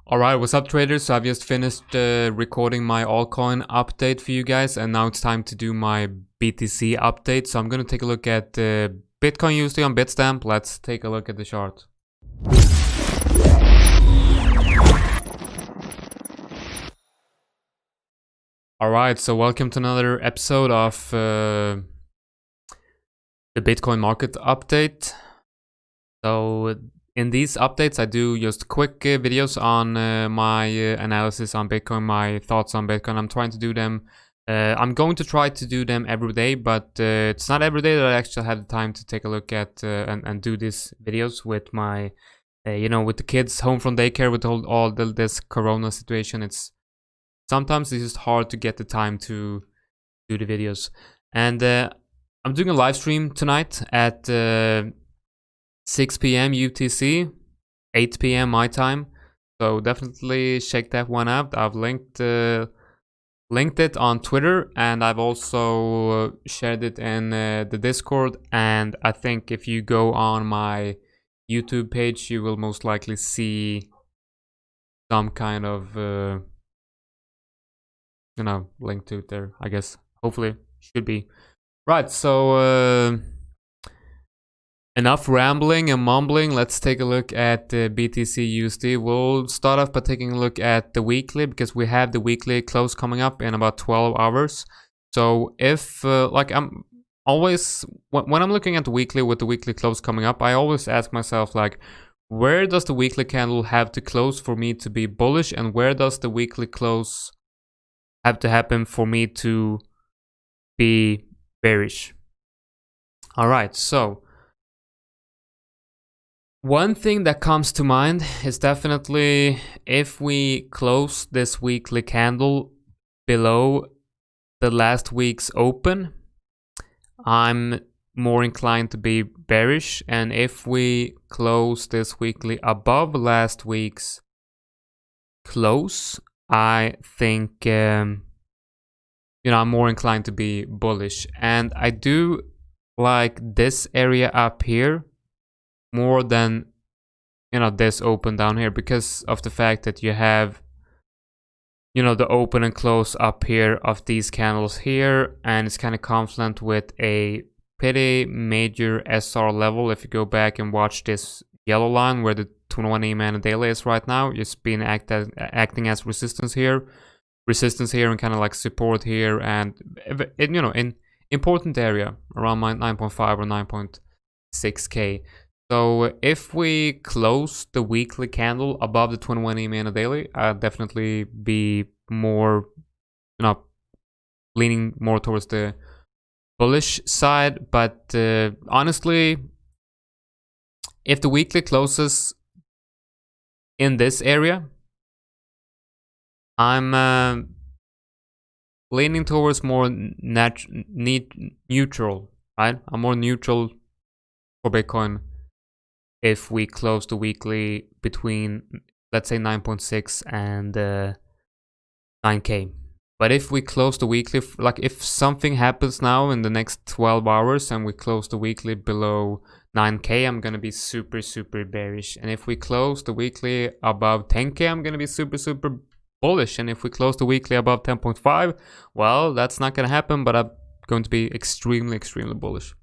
Alright, what's up traders? So I've just finished recording my altcoin update for you guys, and now it's time to do my BTC update. So I'm going to take a look at Bitcoin USD on Bitstamp. Let's take a look at the chart. Alright, so welcome to another episode of the Bitcoin market update. So in these updates, I do just quick videos on my analysis on Bitcoin, my thoughts on Bitcoin. I'm trying to do them. I'm going to try to do them every day, but it's not every day that I actually have the time to take a look at and do these videos with my, with the kids home from daycare, with all this Corona situation. Sometimes it's just hard to get the time to do the videos. And I'm doing a live stream tonight at 6 p.m. UTC, 8 p.m. my time. So definitely check that one out. I've linked it on Twitter, and I've also shared it in the Discord. And I think if you go on my YouTube page, you will most likely see some kind of link to it there, I guess. Hopefully, should be. Right, so enough rambling and mumbling. Let's take a look at the BTC USD. We'll start off by taking a look at the weekly, because we have the weekly close coming up in about 12 hours. So if, I'm always, when I'm looking at the weekly with the weekly close coming up, I always ask myself, where does the weekly candle have to close for me to be bullish, and where does the weekly close have to happen for me to be bearish? All right, so one thing that comes to mind is definitely if we close this weekly candle below the last week's open, I'm more inclined to be bearish. And if we close this weekly above last week's close, I think, I'm more inclined to be bullish. And I do like this area up here more than this open down here, because of the fact that you have the open and close up here of these candles here, and it's kind of confluent with a pretty major SR level. If you go back and watch this yellow line where the 21 EMA daily is right now, it's been acting as resistance here, and kind of like support here, and in important area around 9.5 or 9.6k. So if we close the weekly candle above the 21 EMA daily, I'd definitely be more, leaning more towards the bullish side. But honestly, if the weekly closes in this area, I'm leaning towards more neutral, right? I'm more neutral for Bitcoin if we close the weekly between, let's say, 9.6 and 9k. But if we close the weekly, if something happens now in the next 12 hours and we close the weekly below 9k, I'm gonna be super bearish. And if we close the weekly above 10k, I'm gonna be super bullish. And if we close the weekly above 10.5, well, that's not gonna happen, but I'm going to be extremely bullish.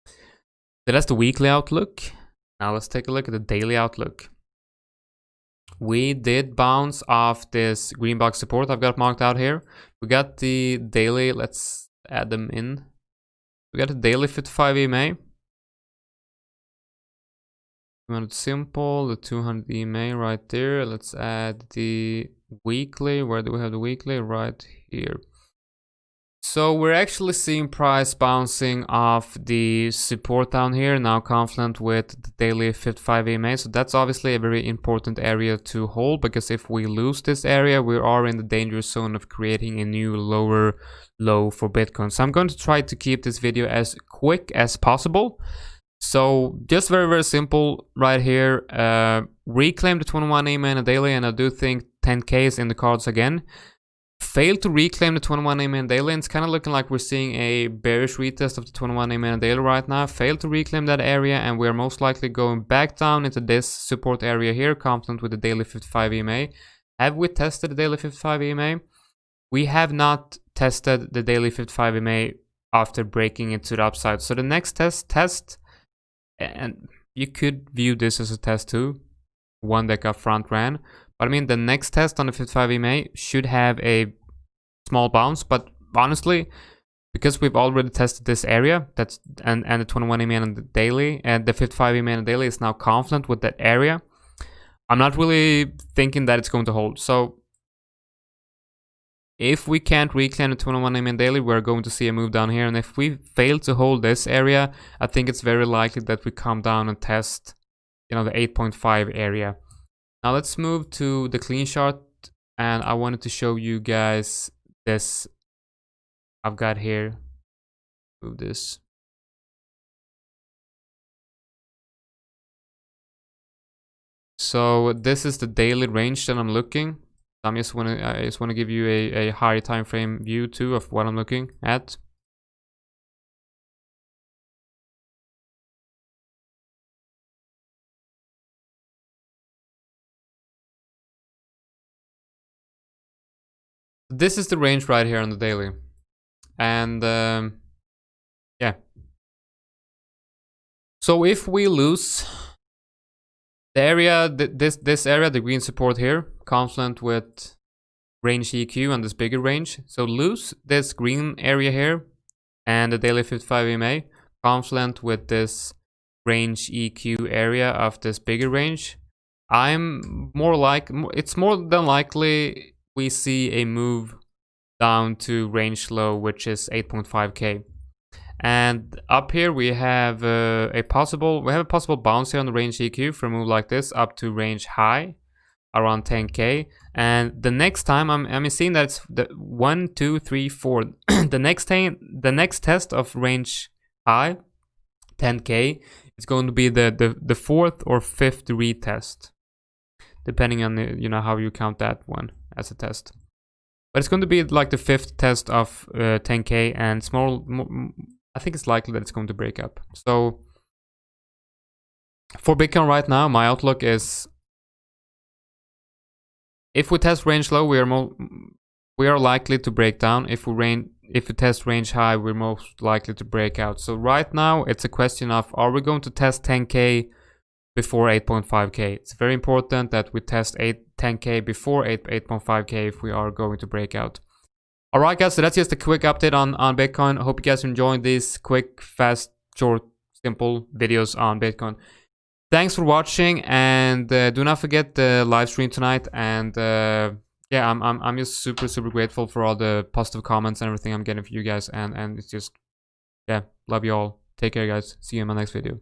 So that's the weekly outlook. Now let's take a look at the daily outlook. We did bounce off this green box support I've got marked out here. We got the daily, let's add them in. We got the daily 55 EMA. 200 simple, the 200 EMA right there. Let's add the weekly. Where do we have the weekly? Right here. So we're actually seeing price bouncing off the support down here, now confluent with the daily 55 EMA. So that's obviously a very important area to hold, because if we lose this area, we are in the danger zone of creating a new lower low for Bitcoin. So I'm going to try to keep this video as quick as possible. So just very simple right here. Reclaim the 21 EMA in a daily, and I do think 10k is in the cards again. failed to reclaim the 21 EMA daily. It's kind of looking like we're seeing a bearish retest of the 21 EMA daily right now. Failed to reclaim that area, and we're most likely going back down into this support area here, confluent with the daily 55 EMA. Have we tested the daily 55 EMA? We have not tested the daily 55 EMA after breaking it to the upside. So the next test, and you could view this as a test too, one that got front ran. But I mean, the next test on the 55 EMA should have a small bounce. But honestly, because we've already tested this area, and the 21 EMA on the daily, and the 55 EMA on the daily is now confluent with that area, I'm not really thinking that it's going to hold. So if we can't reclaim the 21 EMA daily, we're going to see a move down here. And if we fail to hold this area, I think it's very likely that we come down and test, the 8.5 area. Now let's move to the clean chart, and I wanted to show you guys this I've got here. Move this. So this is the daily range that I'm looking. I just want to give you a higher time frame view too of what I'm looking at. This is the range right here on the daily, and yeah. So if we lose the area, this area, the green support here, confluent with range EQ and this bigger range. So lose this green area here and the daily 55 EMA, confluent with this range EQ area of this bigger range. It's more than likely we see a move down to range low, which is 8.5k. And up here we have a possible bounce here on the range EQ for a move like this up to range high around 10k. And the next time I'm seeing that it's the 1, 2, 3, 4. the next test of range high 10k is going to be the fourth or fifth retest, depending on how you count that one as a test. But it's going to be like the fifth test of 10k, and I think it's likely that it's going to break up. So for Bitcoin right now, my outlook is, if we test range low, we are likely to break down. If we test range high, we're most likely to break out. So right now, it's a question of, are we going to test 10k before 8.5k? It's very important that we test 10k before 8.5k if we are going to break out. All right, guys, so that's just a quick update on Bitcoin. I hope you guys enjoyed these quick, fast, short, simple videos on Bitcoin. Thanks for watching, and do not forget the live stream tonight. And yeah, I'm just super grateful for all the positive comments and everything I'm getting from you guys. And it's just, yeah, love you all. Take care, guys. See you in my next video.